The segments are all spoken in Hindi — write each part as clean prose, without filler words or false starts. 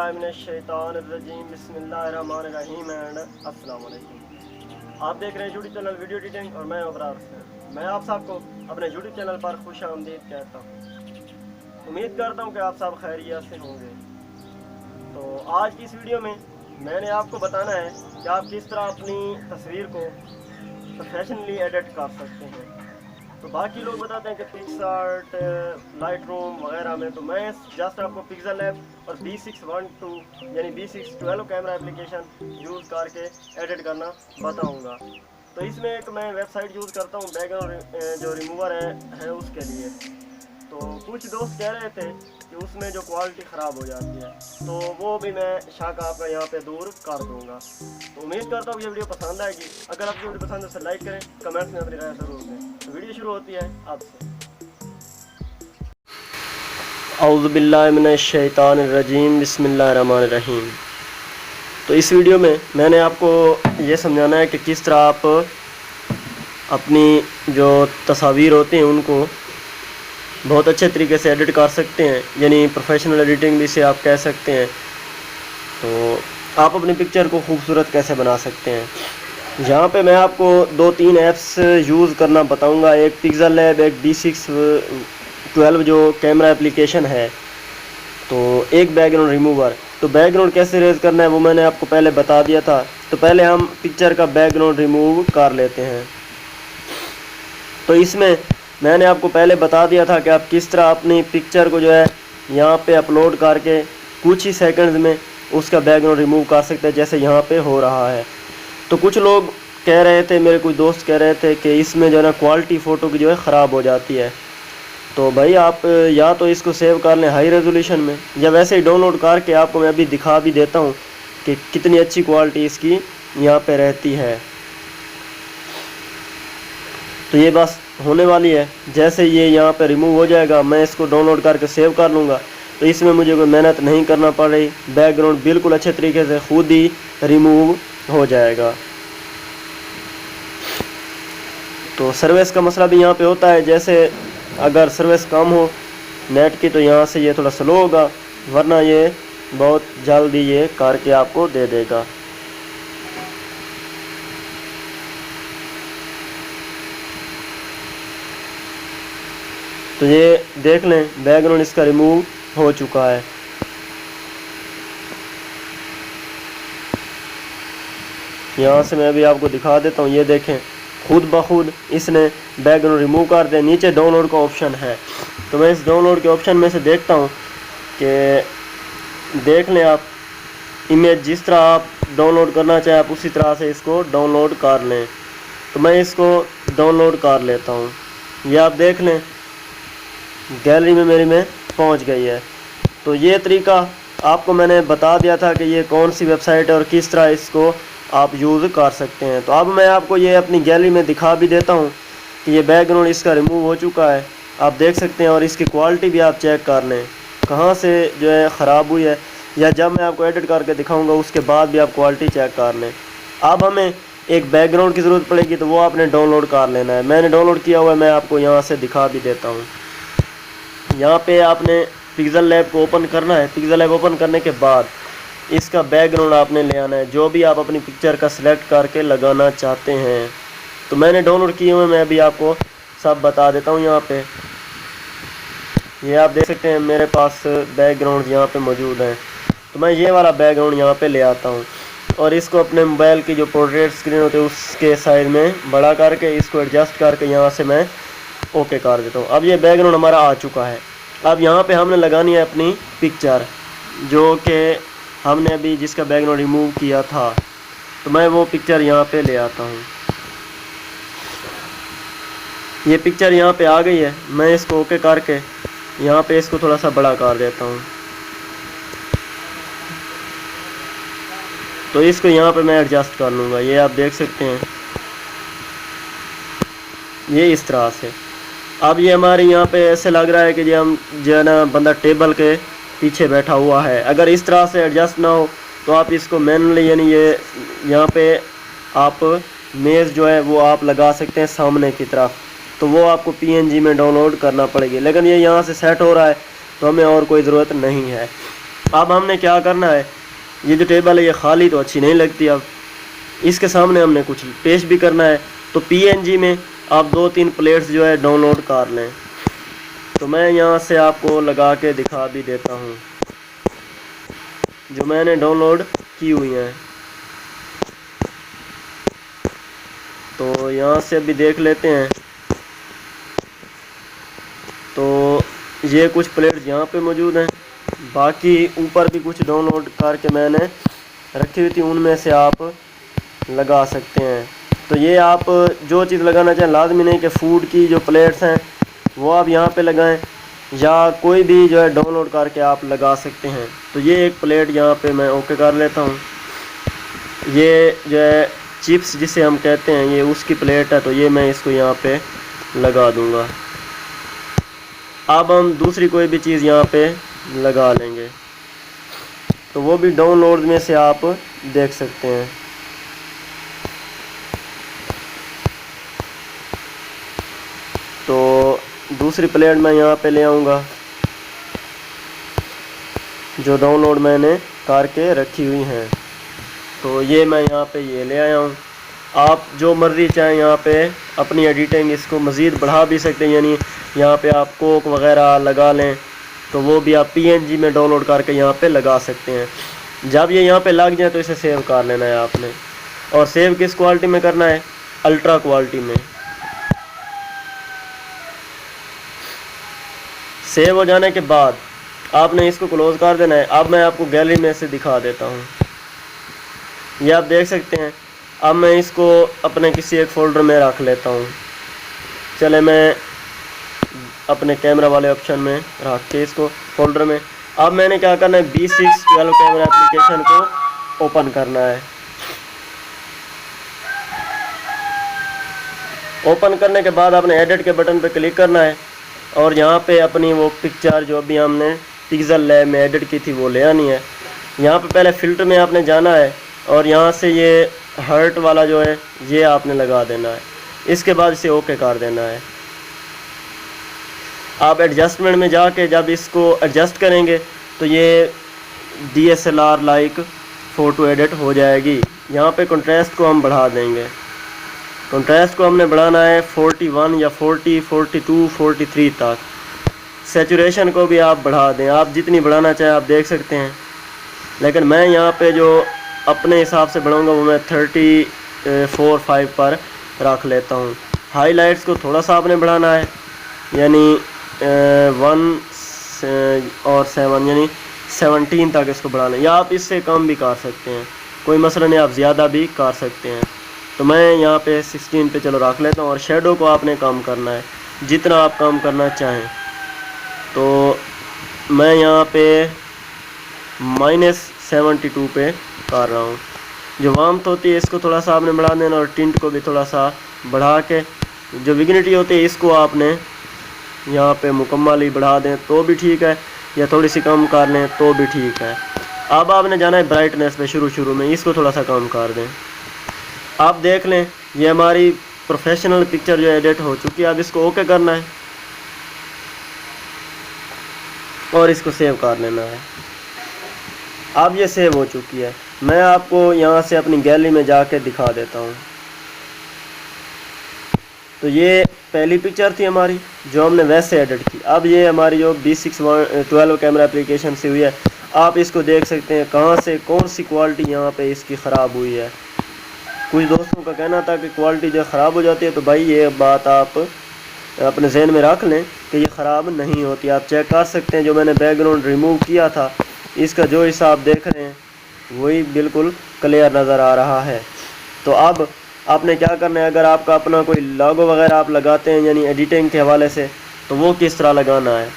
औज़ुबिल्लाहिमिनश्शैतानिर्रजीम बिस्मिल्लाहिर्रहमानिर्रहीम एंड अस्सलाम वालेकुम। आप देख रहे हैं यूट्यूब चैनल वीडियो एडिटिंग और मैं अबरार हुसैन। मैं आप सबको अपने यूट्यूब चैनल पर खुश आमदीद कहता हूँ। उम्मीद करता हूँ कि आप सब खैरियत से होंगे। तो आज की इस वीडियो में मैंने आपको बताना है कि आप किस तरह अपनी तस्वीर को प्रोफेशनली एडिट कर सकते हैं। तो बाकी लोग बताते हैं कि पिक्सआर्ट, लाइट रूम वगैरह में, तो मैं जस्ट आपको पिक्सल लैब और B612 यानी B612 कैमरा एप्लीकेशन यूज़ करके एडिट करना बताऊंगा। तो इसमें एक मैं वेबसाइट यूज़ करता हूँ बैकग्राउंड जो रिमूवर है उसके लिए। तो कुछ दोस्त कह रहे थे कि उसमें जो क्वालिटी ख़राब हो जाती है, तो वो भी मैं शक आपका यहाँ पे दूर कर दूँगा। तो उम्मीद करता हूँ ये वीडियो पसंद आएगी। अगर आपको वीडियो पसंद है तो लाइक करें, कमेंट्स में अपनी राय ज़रूर दें। तो वीडियो शुरू होती है आपसे। औज़ुबिल्लाहिमिनश्शैतानिर्रजीम बिस्मिल्लाहिर्रहमानिर्रहीम। तो इस वीडियो में मैंने आपको ये समझाना है कि किस तरह आप अपनी जो तस्वीर होती हैं उनको बहुत अच्छे तरीके से एडिट कर सकते हैं, यानी प्रोफेशनल एडिटिंग भी इसे आप कह सकते हैं। तो आप अपनी पिक्चर को खूबसूरत कैसे बना सकते हैं, यहाँ पे मैं आपको 2-3 ऐप्स यूज़ करना बताऊंगा। एक पिक्सल लैब, एक B612 जो कैमरा एप्लीकेशन है, तो एक बैकग्राउंड रिमूवर। तो बैकग्राउंड कैसे रेज करना है वो मैंने आपको पहले बता दिया था। तो पहले हम पिक्चर का बैकग्राउंड रिमूव कर लेते हैं। तो इसमें मैंने आपको पहले बता दिया था कि आप किस तरह अपनी पिक्चर को जो है यहाँ पे अपलोड करके कुछ ही सेकंड्स में उसका बैकग्राउंड रिमूव कर सकते हैं, जैसे यहाँ पे हो रहा है। तो कुछ लोग कह रहे थे, मेरे कुछ दोस्त कह रहे थे कि इसमें जो है ना क्वालिटी फ़ोटो की जो है ख़राब हो जाती है। तो भाई आप या तो इसको सेव कर लें हाई रेजोल्यूशन में, या वैसे ही डाउनलोड करके आपको मैं अभी दिखा भी देता हूँ कि कितनी अच्छी क्वालिटी इसकी यहाँ पे रहती है। तो ये बस होने वाली है। जैसे ये यहाँ पे रिमूव हो जाएगा, मैं इसको डाउनलोड करके सेव कर लूँगा। तो इसमें मुझे कोई मेहनत नहीं करना पड़ रही, बैकग्राउंड बिल्कुल अच्छे तरीके से खुद ही रिमूव हो जाएगा। तो सर्विस का मसला भी यहाँ पे होता है, जैसे अगर सर्विस कम हो नेट की तो यहाँ से ये थोड़ा स्लो होगा, वरना ये बहुत जल्दी ये करके आपको दे देगा। तो ये देख लें बैकग्राउंड इसका रिमूव हो चुका है। यहाँ से मैं अभी आपको दिखा देता हूँ, ये देखें खुद ब खुद इसने बैकग्राउंड रिमूव कर दिया। नीचे डाउनलोड का ऑप्शन है, तो मैं इस डाउनलोड के ऑप्शन में से देखता हूँ कि देख लें आप इमेज जिस तरह आप डाउनलोड करना चाहें आप उसी तरह से इसको डाउनलोड कर लें। तो मैं इसको डाउनलोड कर लेता हूँ। ये आप देख लें गैलरी में मेरी में पहुँच गई है। तो ये तरीका आपको मैंने बता दिया था कि ये कौन सी वेबसाइट है और किस तरह इसको आप यूज़ कर सकते हैं। तो अब मैं आपको ये अपनी गैलरी में दिखा भी देता हूँ कि ये बैकग्राउंड इसका रिमूव हो चुका है, आप देख सकते हैं। और इसकी क्वालिटी भी आप चेक कर लें कहाँ से जो है ख़राब हुई है, या जब मैं आपको एडिट करके दिखाऊंगा उसके बाद भी आप क्वालिटी चेक कर लें। अब हमें एक बैकग्राउंड की ज़रूरत पड़ेगी, तो वो आपने डाउनलोड कर लेना है। मैंने डाउनलोड किया हुआ है, मैं आपको यहाँ से दिखा भी देता हूँ। यहाँ पर आपने पिक्सल लैब को ओपन करना है। पिक्सल लैब ओपन करने के बाद इसका बैकग्राउंड आपने ले आना है, जो भी आप अपनी पिक्चर का सिलेक्ट करके लगाना चाहते हैं। तो मैंने डाउनलोड किए हुए मैं अभी आपको सब बता देता हूँ। यहाँ पे ये आप देख सकते हैं मेरे पास बैकग्राउंड यहाँ पे मौजूद हैं। तो मैं ये वाला बैकग्राउंड यहाँ पे ले आता हूँ और इसको अपने मोबाइल की जो पोर्ट्रेट स्क्रीन होती है उसके साइड में बड़ा करके इसको एडजस्ट करके यहाँ से मैं ओके कर देता हूँ। अब ये बैकग्राउंड हमारा आ चुका है। अब यहाँ पे हमने लगानी है अपनी पिक्चर, जो कि हमने अभी जिसका बैकग्राउंड रिमूव किया था। तो मैं वो पिक्चर यहाँ पे ले आता हूँ। ये पिक्चर यहाँ पे आ गई है। मैं इसको ओके करके यहाँ पे इसको थोड़ा सा बड़ा कर देता हूँ। तो इसको यहाँ पे मैं एडजस्ट कर लूँगा। ये आप देख सकते हैं ये इस तरह से। अब ये हमारे यहाँ पे ऐसे लग रहा है कि जो हम जो है ना बंदा टेबल के पीछे बैठा हुआ है। अगर इस तरह से एडजस्ट ना हो तो आप इसको मैनुअली, यानी ये यहाँ पे आप मेज़ जो है वो आप लगा सकते हैं सामने की तरफ। तो वो आपको PNG में डाउनलोड करना पड़ेगी, लेकिन ये यहाँ से सेट हो रहा है तो हमें और कोई ज़रूरत नहीं है। अब हमने क्या करना है, ये जो टेबल है ये खाली तो अच्छी नहीं लगती, अब इसके सामने हमने कुछ पेश भी करना है। तो PNG में आप 2-3 प्लेट्स जो है डाउनलोड कर लें। तो मैं यहाँ से आपको लगा के दिखा भी देता हूँ जो मैंने डाउनलोड की हुई हैं। तो यहाँ से अभी देख लेते हैं। तो ये कुछ प्लेट्स यहाँ पे मौजूद हैं, बाकी ऊपर भी कुछ डाउनलोड करके मैंने रखी हुई थी, उनमें से आप लगा सकते हैं। तो ये आप जो चीज़ लगाना चाहें, लाजमी नहीं कि फूड की जो प्लेट्स हैं वो आप यहाँ पे लगाएं, या कोई भी जो है डाउनलोड करके आप लगा सकते हैं। तो ये एक प्लेट यहाँ पे मैं ओके कर लेता हूँ। ये जो है चिप्स जिसे हम कहते हैं, ये उसकी प्लेट है, तो ये मैं इसको यहाँ पे लगा दूँगा। अब हम दूसरी कोई भी चीज़ यहाँ पे लगा लेंगे, तो वो भी डाउनलोड में से आप देख सकते हैं। तो दूसरी प्लेट मैं यहाँ पे ले आऊँगा जो डाउनलोड मैंने करके रखी हुई हैं। तो ये मैं यहाँ पे ये ले आया हूँ। आप जो मर्ज़ी चाहें यहाँ पे अपनी एडिटिंग इसको मज़ीद बढ़ा भी सकते हैं, यानी यहाँ पे आप कोक वगैरह लगा लें तो वो भी आप PNG में डाउनलोड करके यहाँ पे लगा सकते हैं। जब ये यहाँ पे लग जाए तो इसे सेव कर लेना है आपने, और सेव किस क्वालिटी में करना है, अल्ट्रा क्वालिटी में। सेव हो जाने के बाद आपने इसको क्लोज़ कर देना है। अब मैं आपको गैलरी में से दिखा देता हूँ, ये आप देख सकते हैं। अब मैं इसको अपने किसी एक फ़ोल्डर में रख लेता हूँ। चले मैं अपने कैमरा वाले ऑप्शन में रख के इसको फ़ोल्डर में, अब मैंने क्या करना है, B612 कैमरा एप्लीकेशन को ओपन करना है। ओपन करने के बाद आपने एडिट के बटन पे क्लिक करना है, और यहाँ पे अपनी वो पिक्चर जो अभी हमने पिक्सेल लैब में एडिट की थी वो ले आनी है। यहाँ पे पहले फ़िल्टर में आपने जाना है, और यहाँ से ये हर्ट वाला जो है ये आपने लगा देना है। इसके बाद इसे ओके कर देना है। आप एडजस्टमेंट में जाके जब इसको एडजस्ट करेंगे तो ये DSLR लाइक फ़ोटो एडिट हो जाएगी। यहाँ पे कंट्रास्ट को हम बढ़ा देंगे। कंट्रास्ट को हमने बढ़ाना है 41 या 40, 42, 43 तक। सैचुरेशन को भी आप बढ़ा दें, आप जितनी बढ़ाना चाहें आप देख सकते हैं, लेकिन मैं यहाँ पे जो अपने हिसाब से बढ़ाऊँगा वो मैं 34-5 पर रख लेता हूँ। हाईलाइट्स को थोड़ा सा आपने बढ़ाना है, यानी 1 और 7 यानी 17 तक इसको बढ़ाना है, या आप इससे कम भी कर सकते हैं, कोई मसला नहीं, आप ज़्यादा भी कर सकते हैं। तो मैं यहाँ पे 16 पे चलो रख लेता हूँ। और शेडो को आपने कम करना है जितना आप कम करना चाहें। तो मैं यहाँ पे -72 पे कर रहा हूँ। जो वार्मथ होती है इसको थोड़ा सा आपने बढ़ा देना, और टिंट को भी थोड़ा सा बढ़ा के, जो विग्निटी होती है इसको आपने यहाँ पे मुकम्मल ही बढ़ा दें तो भी ठीक है, या थोड़ी सी कम कर लें तो भी ठीक है। अब आपने जाना है ब्राइटनेस पे, शुरू में इसको थोड़ा सा कम कर दें। आप देख लें ये हमारी प्रोफेशनल पिक्चर जो एडिट हो चुकी है। अब इसको ओके करना है और इसको सेव कर लेना है। अब ये सेव हो चुकी है। मैं आपको यहाँ से अपनी गैलरी में जाके दिखा देता हूँ। तो ये पहली पिक्चर थी हमारी जो हमने वैसे एडिट की। अब ये हमारी जो B612 कैमरा एप्लीकेशन से हुई है, आप इसको देख सकते हैं कहाँ से कौन सी क्वालिटी यहाँ पे इसकी ख़राब हुई है। कुछ दोस्तों का कहना था कि क्वालिटी जो ख़राब हो जाती है, तो भाई ये बात आप अपने जहन में रख लें कि ये ख़राब नहीं होती। आप चेक कर सकते हैं, जो मैंने बैकग्राउंड रिमूव किया था इसका जो हिसाब देख रहे हैं वही बिल्कुल क्लियर नज़र आ रहा है। तो अब आपने क्या करना है, अगर आपका अपना कोई लोगो वगैरह आप लगाते हैं यानी एडिटिंग के हवाले से, तो वो किस तरह लगाना है।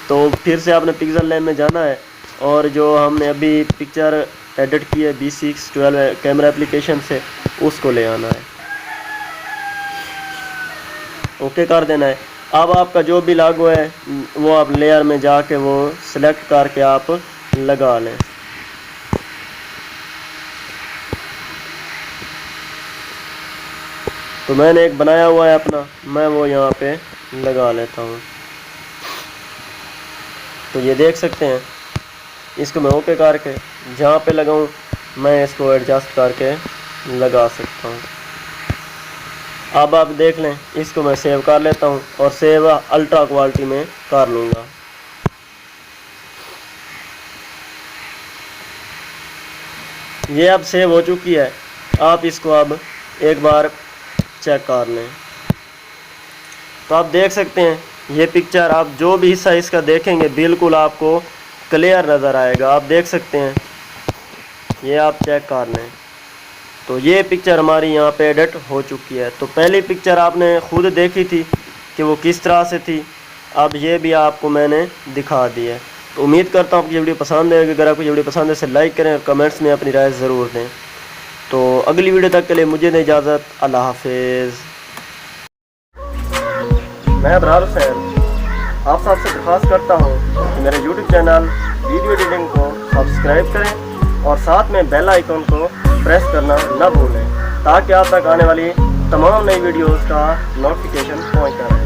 तो फिर से आपने पिक्सेल लैब में जाना है, और जो हमने अभी पिक्चर एडिट की है B612 कैमरा एप्लीकेशन से, उसको ले आना है, ओके कर देना है। अब आपका जो भी लोगो है वो आप लेयर में जाके वो सिलेक्ट करके आप लगा लें। तो मैंने एक बनाया हुआ है अपना, मैं वो यहाँ पे लगा लेता हूँ। तो ये देख सकते हैं इसको मैं ओके करके जहाँ पे लगाऊँ मैं इसको एडजस्ट करके लगा सकता हूँ। अब आप देख लें, इसको मैं सेव कर लेता हूँ और सेव अल्ट्रा क्वालिटी में कर लूँगा। ये अब सेव हो चुकी है। आप इसको अब एक बार चेक कर लें तो आप देख सकते हैं ये पिक्चर, आप जो भी हिस्सा इसका देखेंगे बिल्कुल आपको क्लियर नज़र आएगा। आप देख सकते हैं, ये आप चेक कर लें तो ये पिक्चर हमारी यहाँ पे एडिट हो चुकी है। तो पहली पिक्चर आपने खुद देखी थी कि वो किस तरह से थी, अब ये भी आपको मैंने दिखा दी है। तो उम्मीद करता हूँ आपको ये वीडियो पसंद आएगी। अगर आपको ये वीडियो पसंद है इसे लाइक करें और कमेंट्स में अपनी राय ज़रूर दें। तो अगली वीडियो तक के लिए मुझे दें इजाज़त। अल्लाह हाफिज़। मैं अबरार हुसैन आप सबसे दरख्वास्त करता हूँ कि मेरे YouTube चैनल वीडियो एडिटिंग को सब्सक्राइब करें और साथ में बेल आइकन को प्रेस करना न भूलें ताकि आप तक आने वाली तमाम नई वीडियोज़ का नोटिफिकेशन पहुँचता रहे।